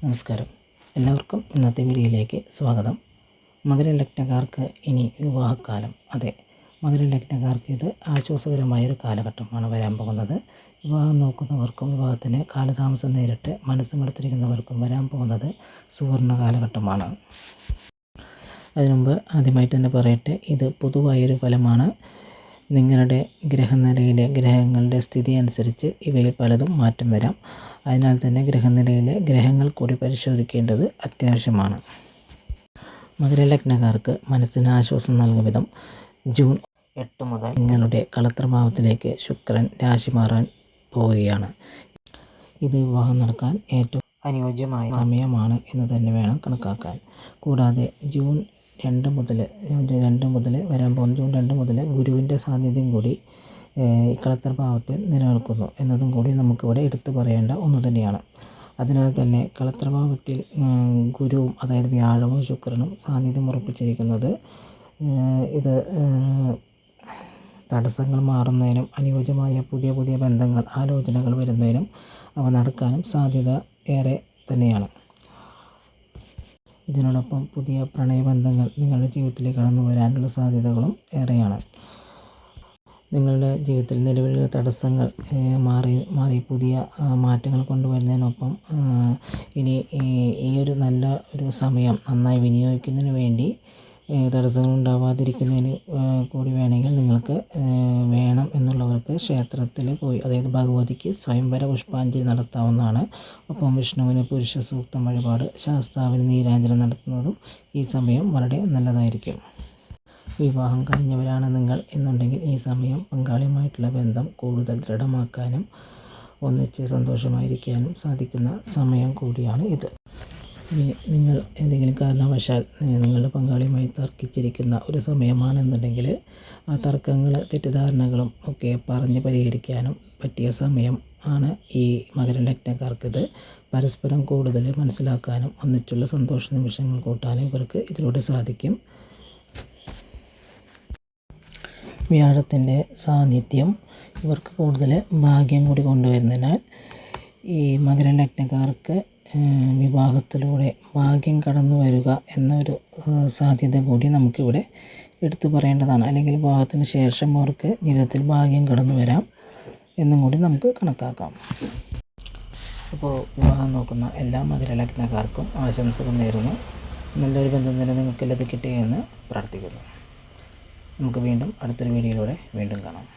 നമസ്കാരം. എല്ലാവർക്കും ഇന്നത്തെ വീഡിയോയിലേക്ക് സ്വാഗതം. മകരലഗ്നക്കാർക്ക് ഇനി വിവാഹക്കാലം. അതെ, മകരലഗ്നക്കാർക്ക് ഇത് ആശ്വാസകരമായൊരു കാലഘട്ടമാണ് വരാൻ പോകുന്നത്. വിവാഹം നോക്കുന്നവർക്കും വിവാഹത്തിന് കാലതാമസം നേരിട്ട് മനസ്സുമെടുത്തിരിക്കുന്നവർക്കും വരാൻ പോകുന്നത് സുവർണ്ണ കാലഘട്ടമാണ്. അതിനുമുമ്പ് ആദ്യമായിട്ട് തന്നെ പറയട്ടെ, ഇത് പൊതുവായൊരു ഫലമാണ്. നിങ്ങളുടെ ഗ്രഹനിലയിലെ ഗ്രഹങ്ങളുടെ സ്ഥിതി അനുസരിച്ച് ഇവയിൽ പലതും മാറ്റം വരാം. അതിനാൽ തന്നെ ഗ്രഹനിലയിലെ ഗ്രഹങ്ങൾ കൂടി പരിശോധിക്കേണ്ടത് അത്യാവശ്യമാണ്. മകരലഗ്നക്കാർക്ക് മനസ്സിന് ആശ്വാസം നൽകും വിധം ജൂൺ 8 മുതൽ നിങ്ങളുടെ കളത്രഭാവത്തിലേക്ക് ശുക്രൻ രാശി മാറാൻ പോവുകയാണ്. ഇത് വിവാഹം നടക്കാൻ ഏറ്റവും അനുയോജ്യമായ സമയമാണ് എന്ന് തന്നെ വേണം കണക്കാക്കാൻ. കൂടാതെ ജൂൺ 2 മുതൽ വരാൻ പോകുന്ന ജൂൺ 2 മുതൽ ഗുരുവിൻ്റെ സാന്നിധ്യം കൂടി കളത്രഭാവത്തിൽ നിലനിൽക്കുന്നു എന്നതും കൂടി നമുക്കിവിടെ എടുത്തു പറയേണ്ട ഒന്ന് തന്നെയാണ്. അതിനാൽ തന്നെ കളത്രഭാവത്തിൽ ഗുരുവും അതായത് വ്യാഴവും ശുക്രനും സാന്നിധ്യം ഉറപ്പിച്ചിരിക്കുന്നത് ഇത് തടസ്സങ്ങൾ മാറുന്നതിനും അനുയോജ്യമായ പുതിയ പുതിയ ബന്ധങ്ങൾ ആലോചനകൾ വരുന്നതിനും അവ നടക്കാനും സാധ്യത ഏറെ തന്നെയാണ്. ഇതിനോടൊപ്പം പുതിയ പ്രണയബന്ധങ്ങൾ നിങ്ങളുടെ ജീവിതത്തിലേക്ക് കടന്നു വരാനുള്ള സാധ്യതകളും ഏറെയാണ്. നിങ്ങളുടെ ജീവിതത്തിൽ നിലവിലുള്ള തടസ്സങ്ങൾ മാറി പുതിയ മാറ്റങ്ങൾ കൊണ്ടുവരുന്നതിനൊപ്പം ഇനി ഈ ഒരു നല്ല ഒരു സമയം നന്നായി വിനിയോഗിക്കുന്നതിന് വേണ്ടി തടസ്സങ്ങൾ ഉണ്ടാവാതിരിക്കുന്നതിന് കൂടി വേണമെങ്കിൽ നിങ്ങൾക്ക് വേണം എന്നുള്ളവർക്ക് ക്ഷേത്രത്തിൽ പോയി, അതായത് ഭഗവതിക്ക് സ്വയംവര പുഷ്പാഞ്ജലി നടത്താവുന്നതാണ്. ഒപ്പം വിഷ്ണുവിന് പുരുഷ സൂക്തം വഴിപാട്, ശാസ്താവിന് നീരാഞ്ജനം നടത്തുന്നതും ഈ സമയം വളരെ നല്ലതായിരിക്കും. വിവാഹം കഴിഞ്ഞവരാണ് നിങ്ങൾ എന്നുണ്ടെങ്കിൽ ഈ സമയം പങ്കാളിയുമായിട്ടുള്ള ബന്ധം കൂടുതൽ ദൃഢമാക്കാനും ഒന്നിച്ച് സന്തോഷമായിരിക്കാനും സാധിക്കുന്ന സമയം കൂടിയാണ് ഇത്. ഇനി നിങ്ങൾ എന്തെങ്കിലും കാരണവശാൽ നിങ്ങളുടെ പങ്കാളിയുമായി തർക്കിച്ചിരിക്കുന്ന ഒരു സമയമാണെന്നുണ്ടെങ്കിൽ ആ തർക്കങ്ങൾ തെറ്റിദ്ധാരണകളും ഒക്കെ പറഞ്ഞ് പരിഹരിക്കാനും പറ്റിയ സമയം ആണ് ഈ മകരലഗ്നക്കാർക്കിത്. പരസ്പരം കൂടുതൽ മനസ്സിലാക്കാനും ഒന്നിച്ചുള്ള സന്തോഷ നിമിഷങ്ങൾ കൂട്ടാനും ഇവർക്ക് ഇതിലൂടെ സാധിക്കും. വ്യാഴത്തിൻ്റെ സാന്നിധ്യം ഇവർക്ക് കൂടുതൽ ഭാഗ്യം കൂടി കൊണ്ടുവരുന്നതിനാൽ ഈ മകരലഗ്നക്കാർക്ക് വിവാഹത്തിലൂടെ ഭാഗ്യം കടന്നു വരിക എന്നൊരു സാധ്യത കൂടി നമുക്കിവിടെ എടുത്തു പറയേണ്ടതാണ്. അല്ലെങ്കിൽ വിവാഹത്തിന് ശേഷം അവർക്ക് ജീവിതത്തിൽ ഭാഗ്യം കടന്നു വരാം എന്നും കൂടി നമുക്ക് കണക്കാക്കാം. അപ്പോൾ വിവാഹം നോക്കുന്ന എല്ലാ മകരലഗ്നക്കാർക്കും ആശംസകൾ നേരുന്നു. നല്ലൊരു ബന്ധം തന്നെ നിങ്ങൾക്ക് ലഭിക്കട്ടെ എന്ന് പ്രാർത്ഥിക്കുന്നു. നമുക്ക് വീണ്ടും അടുത്തൊരു വീഡിയോയിലൂടെ വീണ്ടും കാണാം.